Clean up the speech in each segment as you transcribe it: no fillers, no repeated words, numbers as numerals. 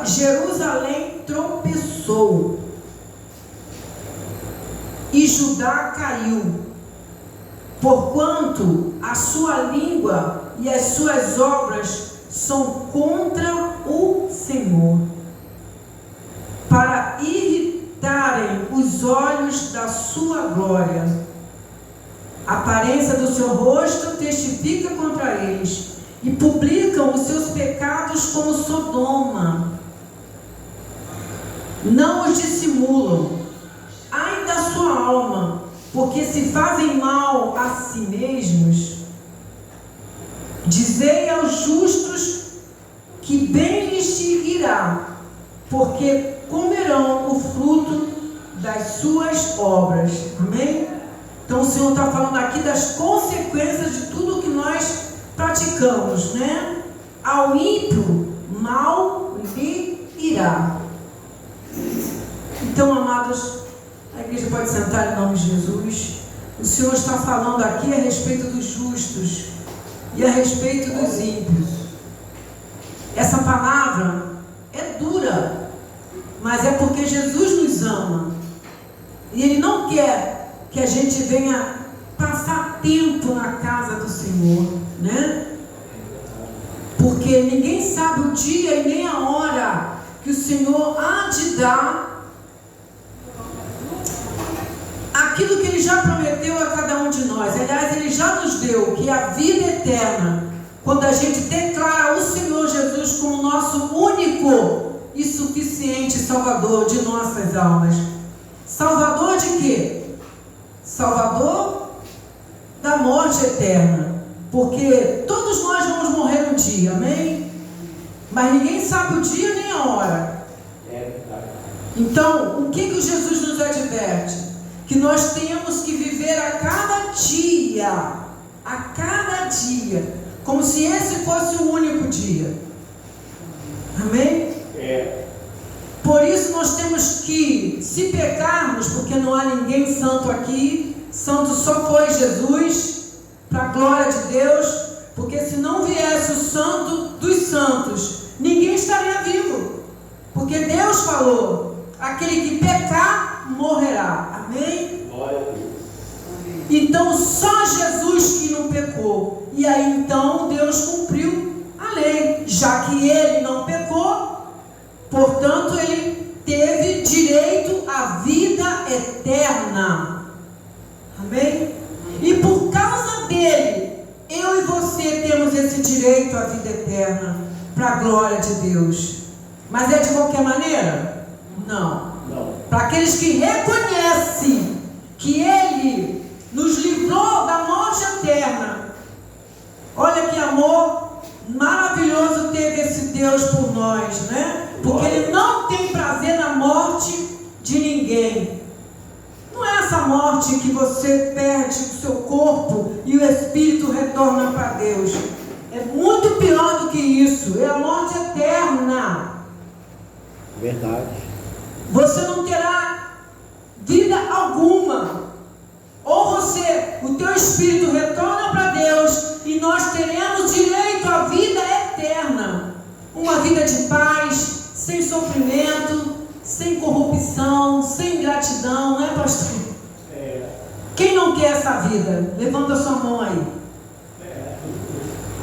Jerusalém tropeçou e Judá caiu, porquanto a sua língua e as suas obras são contra o Senhor, para irritarem os olhos da sua glória. A aparência do seu rosto testifica contra eles, e publicam os seus pecados como Sodoma. Não os dissimulam, ai da sua alma, porque se fazem mal a si mesmos. Dizei aos justos que bem lhes te irá, porque comerão o fruto das suas obras. Amém? Então o Senhor está falando aqui das consequências de tudo que nós praticamos, né? Ao ímpio, mal lhe irá. Então, amados, a igreja pode sentar em nome de Jesus. O Senhor está falando aqui a respeito dos justos e a respeito dos ímpios. Essa palavra é dura, mas é porque Jesus nos ama. E Ele não quer que a gente venha passar tempo na casa do Senhor, né? Porque ninguém sabe o dia e nem a hora que o Senhor há de dar aquilo que Ele já prometeu a cada um de nós. Aliás, Ele já nos deu, que é a vida eterna, quando a gente declara o Senhor Jesus como nosso único e suficiente Salvador de nossas almas. Salvador de quê? Salvador da morte eterna, porque todos nós vamos morrer um dia, amém? Mas ninguém sabe o dia nem a hora. Então, o que Jesus nos adverte? Que nós temos que viver a cada dia, como se esse fosse o único dia. Amém? Por isso nós temos que, se pecarmos, porque não há ninguém santo aqui, santo só foi Jesus, para a glória de Deus, porque se não viesse o santo dos santos, ninguém estaria vivo, porque Deus falou, aquele que pecar, morrerá. Amém? Glória a Deus. Então só Jesus que não pecou, e aí então Deus cumpriu a lei, já que Ele não pecou, portanto Ele teve direito à vida eterna. Amém? E por causa dele, eu e você temos esse direito à vida eterna, para a glória de Deus. Mas é de qualquer maneira? Não. Para aqueles que reconhecem que Ele nos livrou da morte eterna. Olha que amor maravilhoso teve esse Deus por nós, né? Porque Ele não tem prazer na morte de ninguém. Não é essa morte que você perde o seu corpo e o espírito retorna para Deus. É muito pior do que isso. É a morte eterna. Verdade. Você não terá vida alguma. Ou o teu espírito retorna para Deus e nós teremos direito à vida eterna. Uma vida de paz, sem sofrimento, sem corrupção, sem ingratidão, né, pastor? Quem não quer essa vida? Levanta a sua mão aí.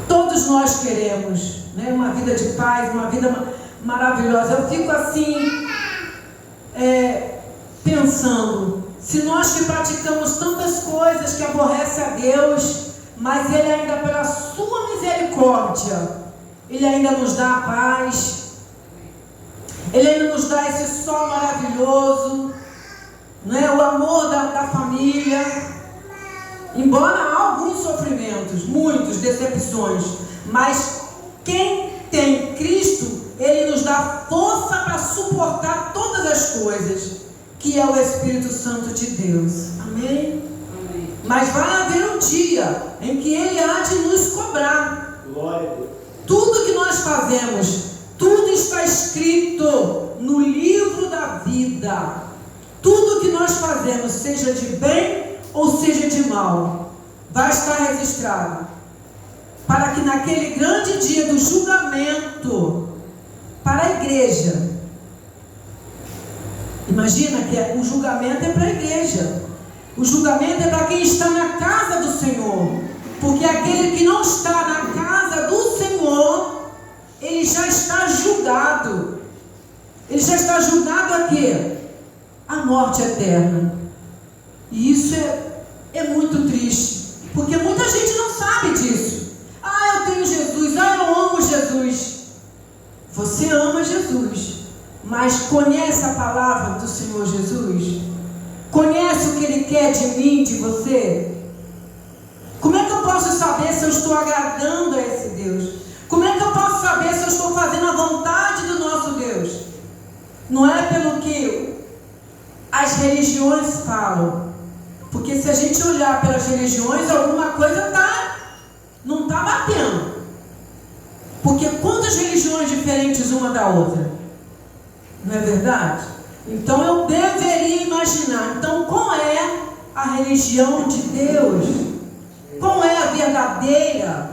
Todos nós queremos, né? Uma vida de paz, uma vida maravilhosa. Eu fico assim, pensando, se nós que praticamos tantas coisas que aborrecem a Deus, mas Ele ainda, pela sua misericórdia, Ele ainda nos dá a paz, Ele ainda nos dá esse sol maravilhoso, né? O amor da família, embora há alguns sofrimentos, muitas decepções, mas quem tem Cristo, Ele nos dá força para suportar todas as coisas, que é o Espírito Santo de Deus. Amém? Amém. Mas vai haver um dia em que Ele há de nos cobrar. Glória a Deus. Tudo que nós fazemos, tudo está escrito no livro da vida. Tudo que nós fazemos, seja de bem ou seja de mal, vai estar registrado, para que naquele grande dia do julgamento, para a igreja, igreja. Imagina que o julgamento é para a igreja. O julgamento é para quem está na casa do Senhor. Porque aquele que não está na casa do Senhor, ele já está julgado. Ele já está julgado a quê? A morte eterna. E isso é muito triste. Porque muita gente não sabe disso. Ah, eu tenho Jesus. Ah, eu amo Jesus. Você ama Jesus. Mas conhece a palavra do Senhor Jesus? Conhece o que Ele quer de mim, de você? Como é que eu posso saber se eu estou agradando a esse Deus? Como é que eu posso saber se eu estou fazendo a vontade do nosso Deus? Não é pelo que as religiões falam. Porque se a gente olhar pelas religiões, alguma coisa não está batendo. Porque quantas religiões diferentes uma da outra? Não é verdade? Então eu deveria imaginar. Então qual é a religião de Deus? Qual é a verdadeira?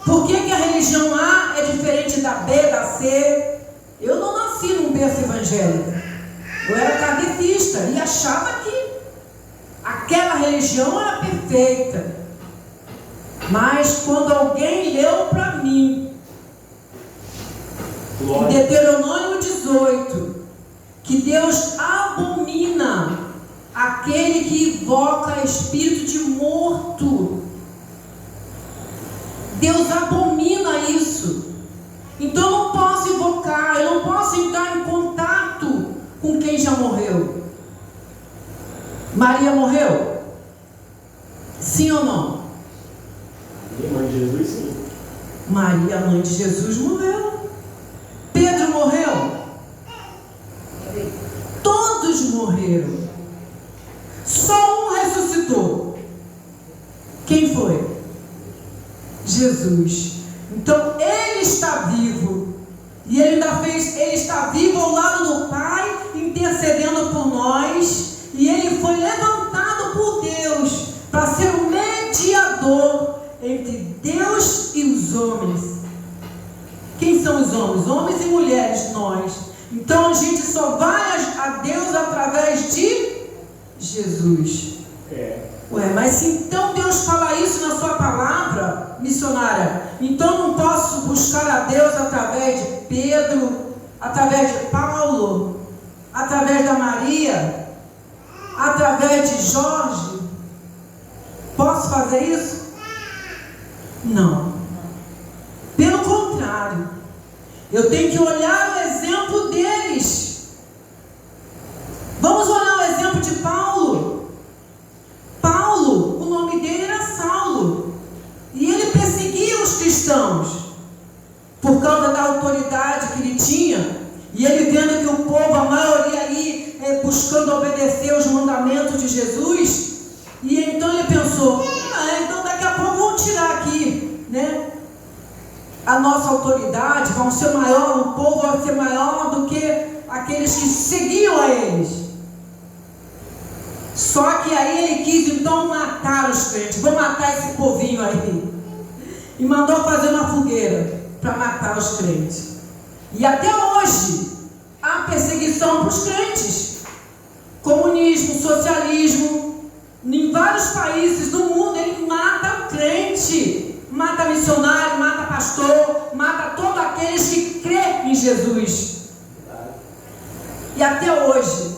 Por que a religião A é diferente da B, da C? Eu não nasci num berço evangélico. Eu era kardecista e achava que aquela religião era perfeita. Mas quando alguém leu para mim, em Deuteronômio 18, que Deus abomina aquele que invoca espírito de morto. Deus abomina isso. Então eu não posso invocar, eu não posso entrar em contato com quem já morreu. Maria morreu? Sim ou não? Mãe de Jesus, sim. Maria, mãe de Jesus, morreu. Pedro morreu? Todos morreram. Só um ressuscitou. Quem foi? Jesus. Então ele está vivo. E ele está vivo ao lado do Pai, intercedendo por nós. E ele foi levantado por Deus para ser o mediador entre Deus e os homens. Quem são os homens? Homens e mulheres, nós. Então a gente só vai a Deus através de Jesus. Ué, mas se então Deus fala isso na sua palavra, missionária, então não posso buscar a Deus através de Pedro, através de Paulo, através da Maria, através de Jorge? Posso fazer isso? Não. Pelo contrário, eu tenho que olhar o exemplo deles. Vamos olhar o exemplo de Paulo. Paulo, o nome dele era Saulo, e ele perseguia os cristãos por causa da autoridade que ele tinha, e ele vendo que o povo, a maioria ali, buscando obedecer os mandamentos de Jesus, e então ele pensou, então daqui a pouco vão tirar aqui, né, a nossa autoridade, vão ser maior, o povo vai ser maior do que aqueles que seguiam a eles. Só que aí ele quis então matar os crentes. Vou matar esse povinho aí. E mandou fazer uma fogueira para matar os crentes. E até hoje há perseguição para os crentes. Comunismo, socialismo. Em vários países do mundo ele mata o crente. Mata missionário, mata pastor, mata todos aqueles que crêem em Jesus. E até hoje.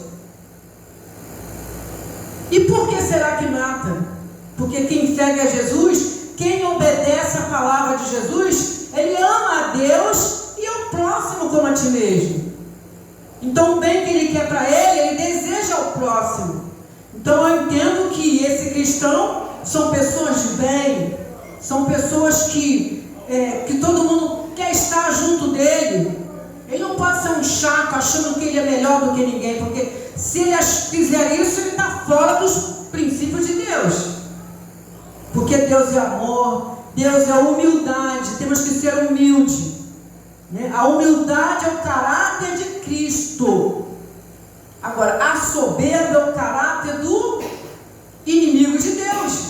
E por que será que mata? Porque quem segue a Jesus, quem obedece a palavra de Jesus, ele ama a Deus e ao próximo como a ti mesmo. Então o bem que ele quer para ele deseja ao próximo. Então eu entendo que esse cristão são pessoas de bem, são pessoas que todo mundo quer estar junto dele. Ele não pode ser um chato achando que ele é melhor do que ninguém, porque se ele fizer isso, ele está fora dos princípios de Deus. Porque Deus é amor, Deus é humildade, temos que ser humildes, né? A humildade é o caráter de Cristo. Agora, a soberba é o caráter do inimigo de Deus.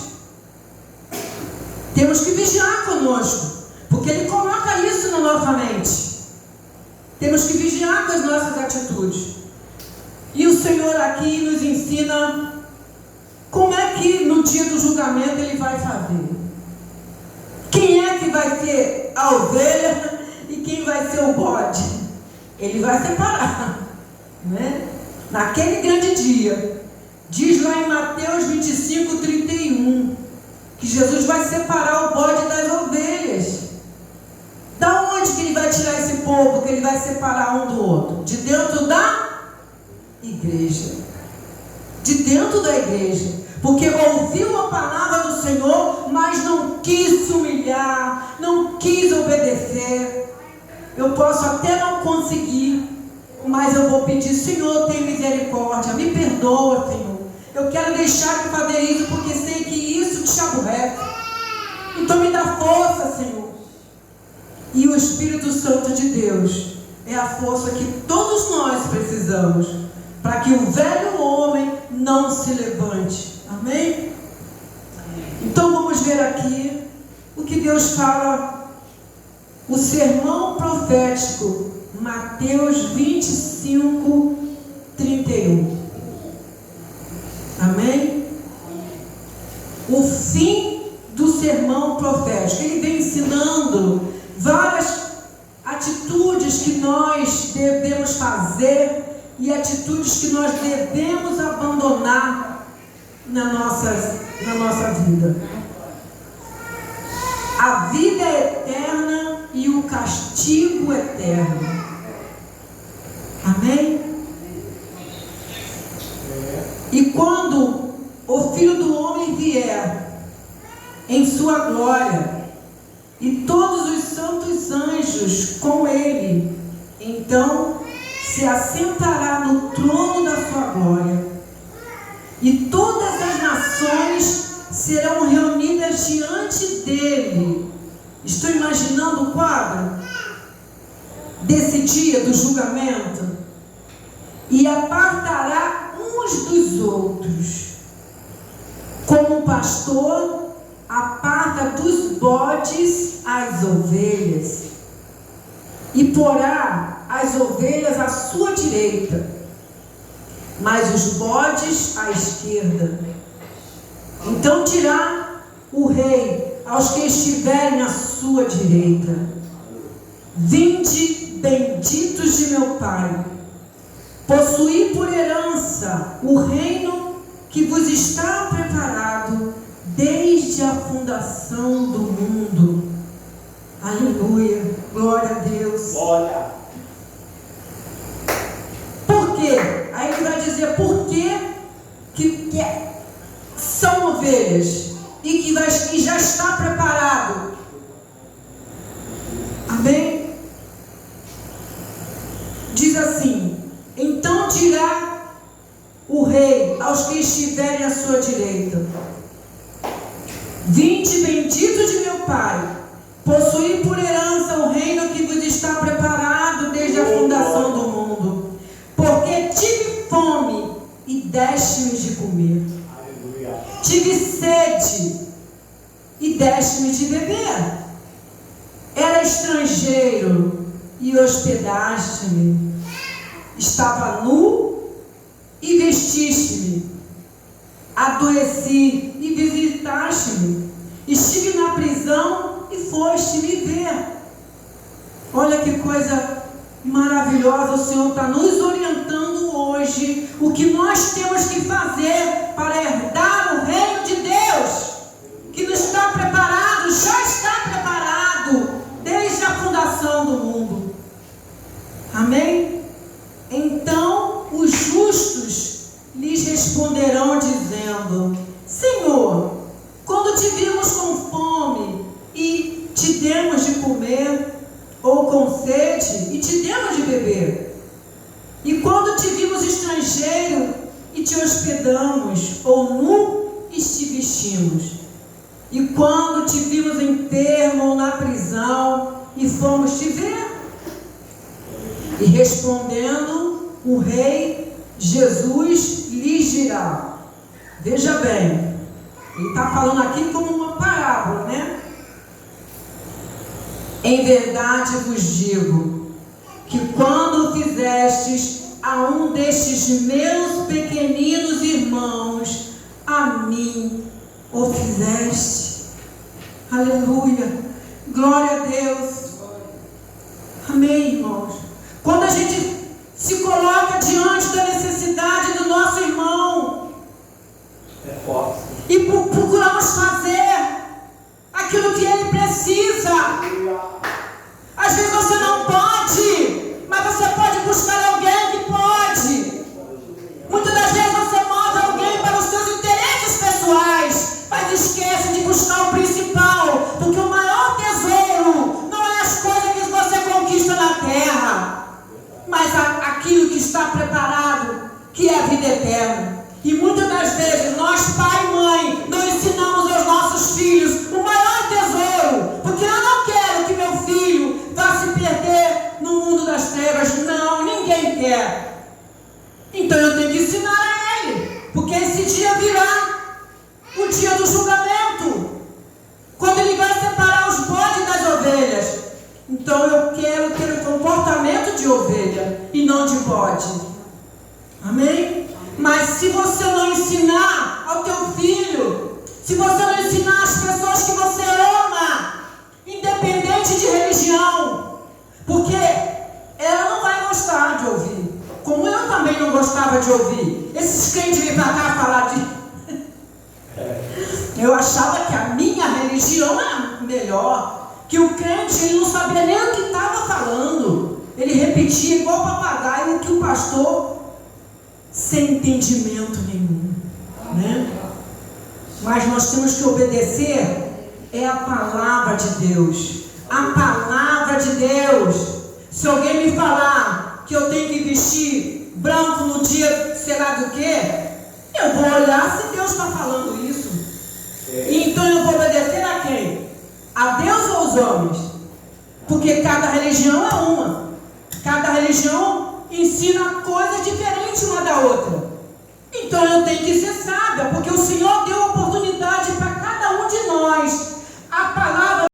Temos que vigiar conosco, porque ele coloca isso na nossa mente. Temos que vigiar com as nossas atitudes. E o Senhor aqui nos ensina como é que no dia do julgamento Ele vai fazer. Quem é que vai ser a ovelha e quem vai ser o bode? Ele vai separar, né? Naquele grande dia, diz lá em Mateus 25:31, que Jesus vai separar o bode das ovelhas. Da onde que Ele vai tirar esse povo, que Ele vai separar um do outro? De dentro da igreja. De dentro da igreja. Porque ouviu a palavra do Senhor, mas não quis se humilhar, não quis obedecer. Eu posso até não conseguir, mas eu vou pedir: Senhor, tem misericórdia, me perdoa, Senhor. Eu quero deixar de fazer isso porque sei que isso te aborrece. Então me dá força, Senhor. E o Espírito Santo de Deus é a força que todos nós precisamos para que o velho homem não se levante. Amém? Então vamos ver aqui o que Deus fala, o sermão profético, Mateus 25:31. Amém? O fim do sermão profético. Ele vem ensinando várias atitudes que nós devemos fazer e atitudes que nós devemos abandonar na nossa vida. A vida é eterna e o castigo eterno. Amém? E quando o Filho do Homem vier em sua glória e todos os santos anjos com ele, então se assentará no trono da sua glória, e todas as nações serão reunidas diante dele. Estou imaginando o quadro desse dia do julgamento. E apartará uns dos outros, como o pastor aparta dos bodes as ovelhas, e porá as ovelhas à sua direita, mas os bodes à esquerda. Então dirá o rei aos que estiverem à sua direita: vinde, benditos de meu Pai, possuí por herança o reino que vos está preparado desde a fundação do mundo. Aleluia, glória a Deus. Glória. Por quê? Aí ele vai dizer por quê que são ovelhas e que já está preparado. Amém? Diz assim: então dirá o rei aos que estiverem à sua direita: vinde, benditos de meu Pai, possuí por herança o reino que vos está preparado desde a fundação do mundo. Porque tive fome e deste-me de comer. Aleluia. Tive sede e deste-me de beber. Era estrangeiro e hospedaste-me. Estava nu e vestiste-me. Adoeci e visitaste-me. Estive na prisão e foste me ver. Olha que coisa maravilhosa. O Senhor está nos orientando hoje o que nós temos que fazer para herdar o reino de Deus, que nos está preparado, já está preparado desde a fundação do mundo. Amém? Então os justos lhes responderão dizendo: Senhor, quando te vimos com fome e te demos de comer, ou com sede e te demos de beber? E quando te vimos estrangeiro e te hospedamos, ou nu e te vestimos? E quando te vimos enfermo ou na prisão e fomos te ver? E respondendo o rei, Jesus lhes dirá: veja bem, ele está falando aqui como uma parábola, né? Em verdade vos digo que quando fizestes a um destes meus pequeninos irmãos, a mim o fizeste. Aleluia. Glória a Deus. Amém, irmãos. Quando a gente se coloca diante da necessidade do nosso irmão, É forte. e procuramos fazer aquilo que ele precisa. Às vezes você não pode, mas você pode buscar alguém que pode. Muitas das vezes você move alguém para os seus interesses pessoais, mas esquece de buscar o principal, porque o maior tesouro não é as coisas que você conquista na terra, mas aquilo que está preparado, que é a vida eterna. E muitas das vezes nós, pai e mãe, não ensinamos aos nossos filhos o maior tesouro, porque eu não quero que meu filho vá se perder no mundo das trevas. Não, ninguém quer. Então eu tenho que ensinar a ele, porque esse dia virá, o dia do julgamento, quando ele vai separar os bodes das ovelhas. Então eu quero ter o comportamento de ovelha e não de bode. Amém? Mas se você não ensinar ao teu filho, se você não ensinar as pessoas que você ama, independente de religião, porque ela não vai gostar de ouvir, como eu também não gostava de ouvir esses crentes vêm para cá falar de... Eu achava que a minha religião era melhor, que o crente ele não sabia nem o que estava falando, ele repetia igual papagaio o que o pastor, sem entendimento nenhum, né? Mas nós temos que obedecer é a palavra de Deus, a palavra de Deus. Se alguém me falar que eu tenho que vestir branco no dia sei lá do que, eu vou olhar se Deus está falando isso. Então eu vou obedecer a quem? A Deus ou aos homens? Porque cada religião é uma, cada religião ensina coisas diferentes uma da outra.